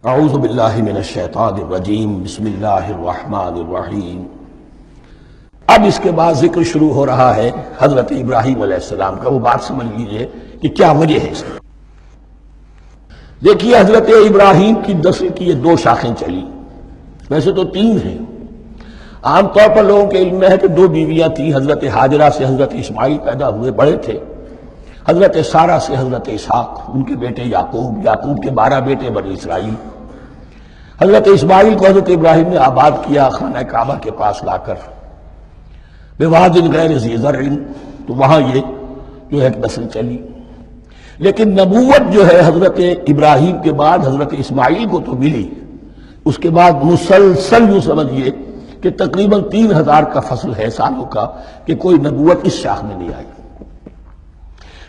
اعوذ باللہ من الشیطان الرجیم بسم اللہ الرحمن الرحیم۔ اب اس کے بعد ذکر شروع ہو رہا ہے حضرت ابراہیم علیہ السلام کا۔ وہ بات سمجھ لیجئے کہ کیا وجہ ہے اس کی۔ دیکھیے حضرت ابراہیم کی نسل کی یہ دو شاخیں چلی، ویسے تو تین ہیں۔ عام طور پر لوگوں کے علم میں ہے کہ دو بیویاں تھیں، حضرت ہاجرہ سے حضرت اسماعیل پیدا ہوئے، بڑے تھے۔ حضرت سارہ سے حضرت اسحاق، ان کے بیٹے یعقوب، یعقوب کے 12 بیٹے بنی اسرائیل۔ حضرت اسماعیل کو حضرت ابراہیم نے آباد کیا خانہ کعبہ کے پاس لا کر، بواد غیر ذی زرع، تو وہاں یہ جو ہے نسل چلی۔ لیکن نبوت جو ہے حضرت ابراہیم کے بعد حضرت اسماعیل کو تو ملی، اس کے بعد مسلسل یوں سمجھیے کہ تقریباً 3000 کا فصل ہے سالوں کا کہ کوئی نبوت اس شاخ میں نہیں آئی۔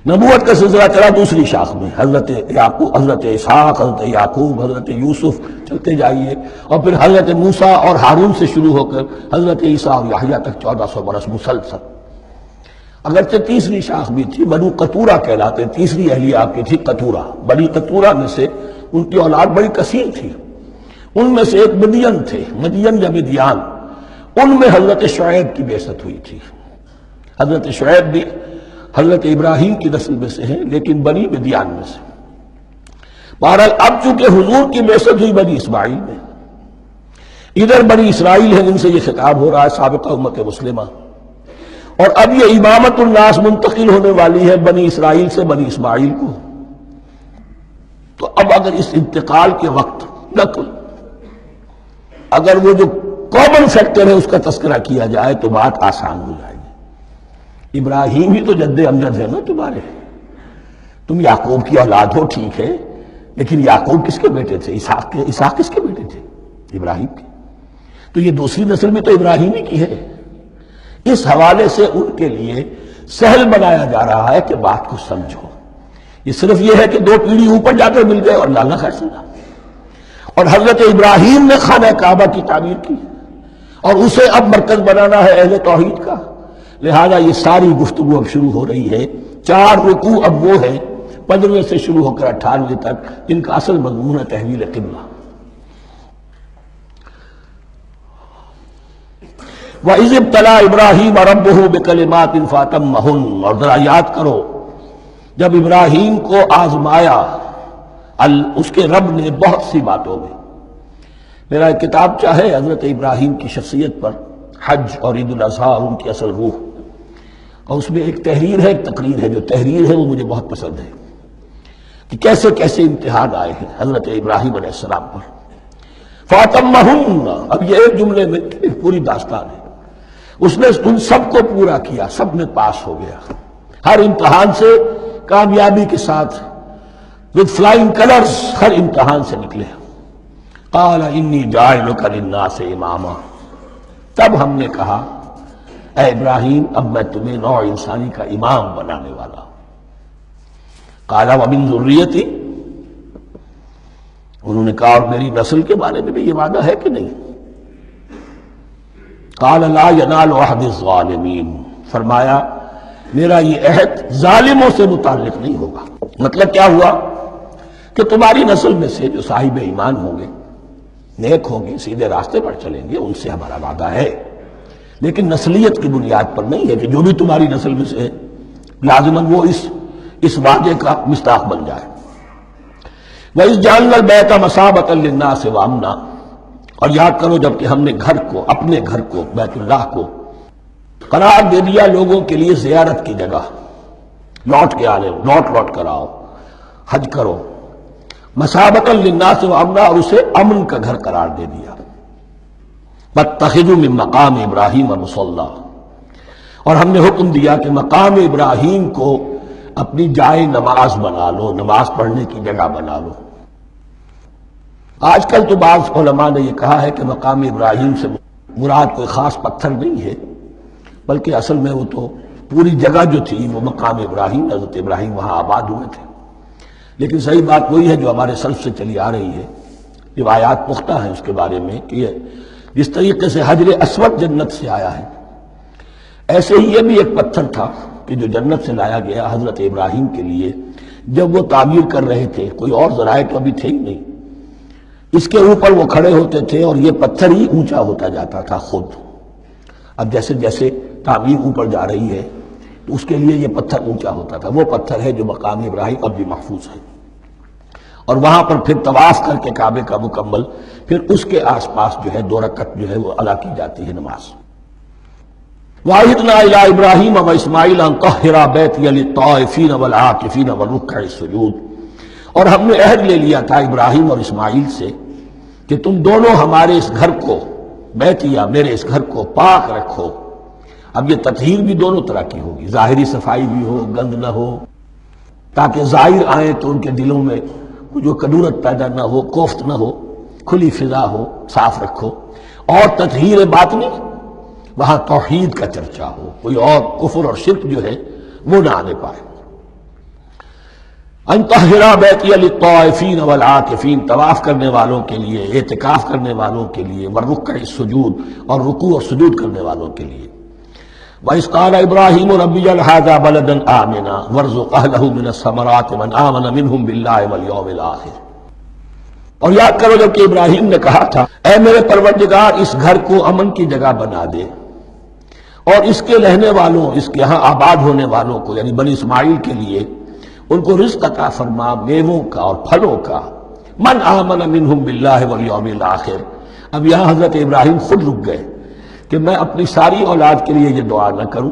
نبوت کا سلسلہ چلا دوسری شاخ میں، حضرت یعقوب، حضرت اسحاق، حضرت یعقوب، حضرت یوسف، چلتے جائیے، اور پھر حضرت موسیٰ اور ہارون سے شروع ہو کر حضرت عیسیٰ اور یحییٰ تک 1400 برس مسلسل۔ اگرچہ تیسری شاخ بھی تھی، بنو قطورہ کہلاتے، تیسری اہلیہ آپ کی تھی قطورہ۔ بنی قطورہ میں سے ان کی اولاد بڑی کثیر تھی، ان میں سے ایک مدین تھے، مدین یا مدیان، ان میں حضرت شعیب کی بعثت ہوئی تھی۔ حضرت شعیب بھی حضرت ابراہیم کی نسل میں سے ہیں، لیکن بنی مدیان میں سے۔ بہرحال اب چونکہ حضور کی بعثت ہوئی بنی اسماعیل میں، ادھر بنی اسرائیل ہیں، ان سے یہ خطاب ہو رہا ہے، سابقہ امت مسلمہ، اور اب یہ امامت الناس منتقل ہونے والی ہے بنی اسرائیل سے بنی اسماعیل کو۔ تو اب اگر اس انتقال کے وقت نقل، اگر وہ جو کامن فیکٹر ہے اس کا تذکرہ کیا جائے تو بات آسان ہو جائے گی۔ ابراہیم ہی تو جد امجد ہے نا تمہارے، تم یعقوب کی اولاد ہو، ٹھیک ہے، لیکن یعقوب کس کے بیٹے تھے؟ اسحاق کس کے بیٹے تھے؟ ابراہیم کے۔ تو یہ دوسری نسل بھی تو ابراہیم ہی کی ہے۔ اس حوالے سے ان کے لیے سہل بنایا جا رہا ہے کہ بات کو سمجھو۔ یہ صرف یہ ہے کہ 2 پیڑھی اوپر جا کر مل گئے اور لانا خیر سنا، اور حضرت ابراہیم نے خانہ کعبہ کی تعمیر کی اور اسے اب مرکز بنانا ہے اہل توحید کا، لہذا یہ ساری گفتگو اب شروع ہو رہی ہے۔ 4 رکوع اب وہ ہے 15ویں سے شروع ہو کر 98ویں تک، جن کا اصل مضمون ہے تحویل قبلہ۔ وَإِذِ ابْتَلَىٰ إِبْرَاهِيمَ رَبُّهُ بِكَلِمَاتٍ فَأَتَمَّهُنَّ، اور ذرا یاد کرو جب ابراہیم کو آزمایا اس کے رب نے بہت سی باتوں میں۔ میرا ایک کتابچہ ہے حضرت ابراہیم کی شخصیت پر، حج اور عید الاضحیٰ اور ان کی اصل روح، اور اس میں ایک تحریر ہے، ایک تقریر ہے۔ جو تحریر ہے وہ مجھے بہت پسند ہے کہ کیسے کیسے امتحان آئے ہیں حضرت ابراہیم علیہ السلام پر۔ فَأَتَمَّهُنَّ، اب یہ ایک جملے میں ایک پوری داستان ہے۔ اس نے ان سب کو پورا کیا، سب میں پاس ہو گیا، ہر امتحان سے کامیابی کے ساتھ with flying colors ہر امتحان سے نکلے۔ قَالَ إِنِّي جَاعِلُكَ لِلنَّاسِ إِمَامًا، تب ہم نے کہا اے ابراہیم اب میں تمہیں نوع انسانی کا امام بنانے والا ہوں۔ قَالَ وَمِن ذُرِّيَّتِي، انہوں نے کہا اور میری نسل کے بارے میں بھی یہ وعدہ ہے کہ نہیں؟ قَالَ لَا يَنَالُ عَهْدِ الظَّالِمِينَ، فرمایا میرا یہ عہد ظالموں سے متعلق نہیں ہوگا۔ مطلب کیا ہوا کہ تمہاری نسل میں سے جو صاحب ایمان ہوں گے، نیک ہوں گے، سیدھے راستے پر چلیں گے، ان سے ہمارا وعدہ ہے، لیکن نسلیت کی بنیاد پر نہیں ہے کہ جو بھی تمہاری نسل میں سے ہے لازماً وہ اس وعدے کا مصداق بن جائے۔ وَإِذْ جَعَلْنَا الْبَيْتَ مَثَابَةً لِلنَّاسِ وَأَمْنًا، اور یاد کرو جب کہ ہم نے گھر کو، اپنے گھر کو، بیت اللہ کو قرار دے دیا لوگوں کے لیے زیارت کی جگہ، لوٹ کے آنے، لوٹ کر آؤ، حج کرو، مَثَابَةً لِلنَّاسِ وَأَمْنًا، اور اسے امن کا گھر قرار دے دیا۔ وَاتَّخِذُوا مِن مَّقَامِ إِبْرَاهِيمَ مُصَلًّى، اور ہم نے حکم دیا کہ مقام ابراہیم کو اپنی جائے نماز بنا لو، نماز پڑھنے کی جگہ بنا لو۔ آج کل تو بعض علماء نے یہ کہا ہے کہ مقام ابراہیم سے مراد کوئی خاص پتھر نہیں ہے، بلکہ اصل میں وہ تو پوری جگہ جو تھی وہ مقام ابراہیم، حضرت ابراہیم وہاں آباد ہوئے تھے۔ لیکن صحیح بات وہی ہے جو ہمارے سلف سے چلی آ رہی ہے، روایات پختہ ہیں اس کے بارے میں کہ جس طریقے سے حجر اسود جنت سے آیا ہے، ایسے ہی یہ بھی ایک پتھر تھا کہ جو جنت سے لایا گیا حضرت ابراہیم کے لیے جب وہ تعمیر کر رہے تھے، کوئی اور ذرائع تو ابھی تھے ہی نہیں، اس کے اوپر وہ کھڑے ہوتے تھے اور یہ پتھر ہی اونچا ہوتا جاتا تھا خود. اب جیسے جیسے تعمیر اوپر جا رہی ہے تو اس کے لیے یہ پتھر اونچا ہوتا تھا. وہ پتھر ہے جو مقام ابراہیم اب بھی محفوظ ہے. اور وہاں پر پھر طواف کر کے کعبے کا مکمل پھر اس کے آس پاس جو ہے 2 رکعت جو ہے وہ ادا کی جاتی ہے نماز. وَعَهِدْنَا إِلَىٰ إِبْرَاهِيمَ وَإِسْمَاعِيلَ أَن طَهِّرَا بَيْتِيَ لِلطَّائِفِينَ وَالْعَاكِفِينَ وَالرُّكَّعِ السُّجُودِ. اور ہم نے عہد لے لیا تھا ابراہیم اور اسماعیل سے کہ تم دونوں ہمارے اس گھر کو بیتیا میرے اس گھر کو پاک رکھو. اب یہ تطہیر بھی دونوں طرح کی ہوگی، ظاہری صفائی بھی ہو، گند نہ ہو، تاکہ ظاہر آئیں تو ان کے دلوں میں جو کدورت پیدا نہ ہو، کوفت نہ ہو، کھلی فضا ہو، صاف رکھو. اور تطہیر باطنی وہاں توحید کا چرچا ہو، کوئی اور کفر اور شرک جو ہے وہ نہ آنے پائے. ان طہرا بیتی للطائفین والعاکفین، طواف کرنے والوں کے لیے، اعتکاف کرنے والوں کے لیے، والرکع السجود اور رکوع اور سجود کرنے والوں کے لیے. وَإِذْ قَالَ إِبْرَاهِيمُ رَبِّ اجْعَلْ هَٰذَا بَلَدًا آمِنًا وَارْزُقْ أَهْلَهُ مِنَ الثَّمَرَاتِ مَنْ آمَنَ مِنْهُمْ بِاللَّهِ وَالْيَوْمِ الْآخِرِ. اور یاد کرو جب کہ ابراہیم نے کہا تھا اے میرے پروردگار اس گھر کو امن کی جگہ بنا دے اور اس کے رہنے والوں، اس کے یہاں آباد ہونے والوں کو یعنی بنی اسماعیل کے لیے ان کو رزق عطا فرما، میووں کا اور پھلوں کا. من آمن منہم باللہ والیوم الآخر. اب یہاں حضرت ابراہیم خود رک گئے کہ میں اپنی ساری اولاد کے لیے یہ دعا نہ کروں،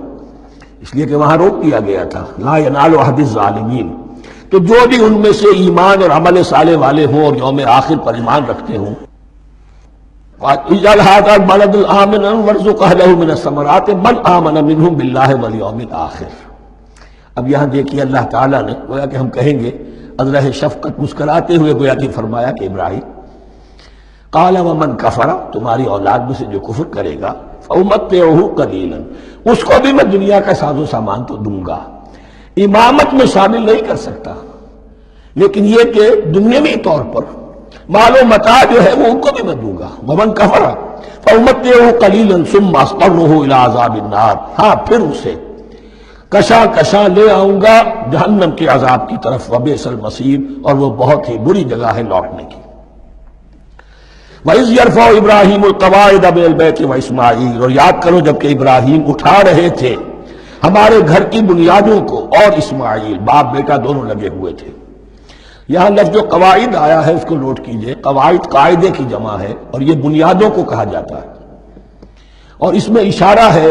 اس لیے کہ وہاں روک دیا گیا تھا لا ینال عہد الظالمین. تو جو بھی ان میں سے ایمان اور عمل صالح والے ہوں اور یوم آخر پر ایمان رکھتے ہوں، اجعل هذا البلد آمنا وارزق اهله من الثمرات من آمن منهم بالله واليوم الآخر. اب یہاں دیکھیے اللہ تعالیٰ نے گویا کہ ہم کہیں گے ازرہ شفقت مسکراتے ہوئے گویا کہ فرمایا کہ ابراہیم قال ومن کفر، تمہاری اولاد میں سے جو کفر کرے گا فأمتعه قلیلا، اس کو بھی میں دنیا کا ساز و سامان تو دوں گا. امامت میں شامل نہیں کر سکتا، لیکن یہ کہ دنیاوی طور پر مال و متاع جو ہے وہ ان کو بھی میں دوں گا. ومن کفر فأمتعه قلیلا ثم اضطره الى عذاب النار، ہاں پھر اسے کشاں کشاں لے آؤں گا جہنم کے عذاب کی طرف. وبئس المصیر، اور وہ بہت ہی بری جگہ ہے لوٹنے کی. وَإِذْ يَرْفَعُ إِبْرَاهِيمُ الْقَوَاعِدَ مِنَ الْبَيْتِ وَإِسْمَاعِيلُ، اور یاد کرو جب کہ ابراہیم اٹھا رہے تھے ہمارے گھر کی بنیادوں کو، اور اسماعیل باپ بیٹا دونوں لگے ہوئے تھے. یہاں لفظ جو قواعد آیا ہے اس کو نوٹ کیجئے. قواعد قاعدے کی جمع ہے اور یہ بنیادوں کو کہا جاتا ہے. اور اس میں اشارہ ہے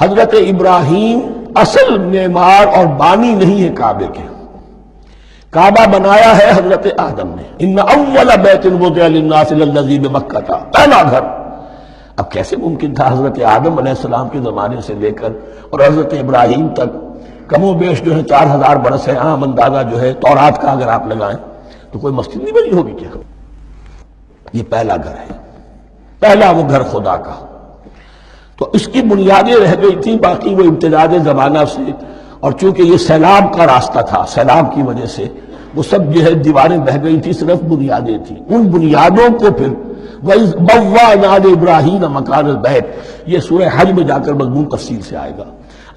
حضرت ابراہیم اصل معمار اور بانی نہیں ہے کعبے کے. کعبہ بنایا ہے حضرت آدم نے. ان اول بیت وضع للناس للذی بمکہ، پہلا گھر. اب کیسے ممکن تھا حضرت آدم علیہ السلام کے زمانے سے لے کر اور حضرت ابراہیم تک کم و بیش جو ہے 4000 برس ہے. عام اندازہ جو ہے تورات کا اگر آپ لگائیں تو کوئی مسجد نہیں بنی ہوگی کیا؟ یہ پہلا گھر ہے، پہلا وہ گھر خدا کا. تو اس کی بنیادیں رہ گئی تھیں، باقی وہ امتداد زمانہ سے، اور چونکہ یہ سیلاب کا راستہ تھا، سیلاب کی وجہ سے وہ سب جو ہے دیواریں بہہ گئی تھی، صرف بنیادیں تھیں. ان بنیادوں کو پھر وَإِذْ بَوَّأْنَا لِإِبْرَاهِيمَ مَكَانَ الْبَيْتِ، یہ سورہ حج میں جا کر مضمون تفصیل سے آئے گا.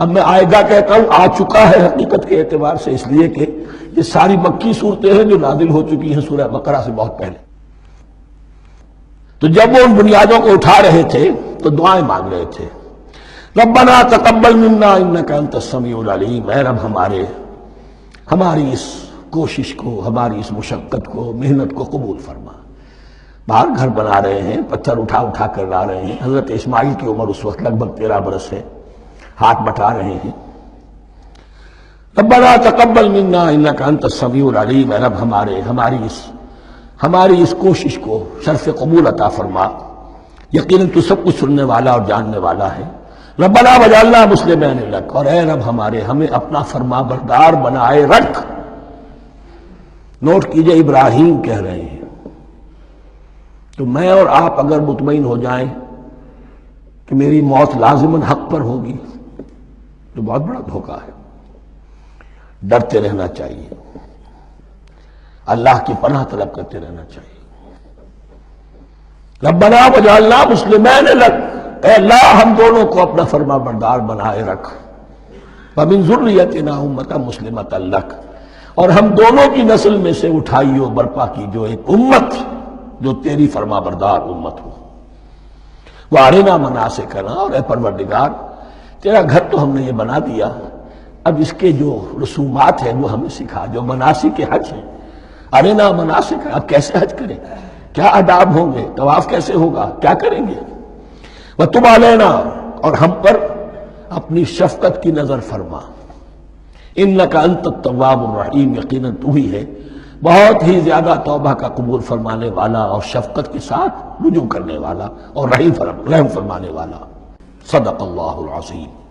اب میں آئے گا کہتا ہوں، آ چکا ہے حقیقت کے اعتبار سے، اس لیے کہ یہ ساری مکی صورتیں ہیں جو نازل ہو چکی ہیں سورہ بقرہ سے بہت پہلے. تو جب وہ ان بنیادوں کو اٹھا رہے تھے تو دعائیں مانگ رہے تھے. ربنا تقبل منا انک انت السمیع العلیم، اے رب ہماری اس کوشش کو، ہماری اس مشقت کو، محنت کو قبول فرما. باہر گھر بنا رہے ہیں، پتھر اٹھا اٹھا کر لا رہے ہیں. حضرت اسماعیل کی عمر اس وقت لگ بھگ 13 برس ہے، ہاتھ بٹا رہے ہیں. ربنا تقبل منا انک انت السمیع العلیم، اے رب ہماری اس کوشش کو شرف قبول عطا فرما. یقیناً تو سب کچھ سننے والا اور جاننے والا ہے. ربنا وجعلنا مسلمین لک، اور اے رب ہمیں اپنا فرما بردار بنائے رکھ. نوٹ کیجئے ابراہیم کہہ رہے ہیں. تو میں اور آپ اگر مطمئن ہو جائیں کہ میری موت لازماً حق پر ہوگی تو بہت بڑا دھوکہ ہے. ڈرتے رہنا چاہیے، اللہ کی پناہ طلب کرتے رہنا چاہیے. ربنا وجعلنا مسلمین لک، اے اللہ ہم دونوں کو اپنا فرما بردار بنائے رکھ. ومن ذریتنا امۃ مسلمۃ لک، اور ہم دونوں کی نسل میں سے اٹھائیو برپا کی جو ایک امت جو تیری فرما بردار امت ہو۔ وارنا مناسکنا، اور اے پروردگار تیرا گھر تو ہم نے یہ بنا دیا، اب اس کے جو رسومات ہیں وہ ہمیں سکھا، جو مناسک حج ہیں۔ ارنا مناسک، اب کیسے حج کریں، کیا آداب ہوں گے، طواف کیسے ہوگا، کیا کریں گے۔ وتب علینا، اور ہم پر اپنی شفقت کی نظر فرما۔ انک انت التواب الرحیم، یقیناً تو ہی ہے بہت ہی زیادہ توبہ کا قبول فرمانے والا اور شفقت کے ساتھ رجوع کرنے والا اور رحم فرمانے والا۔ صدق اللہ العظیم۔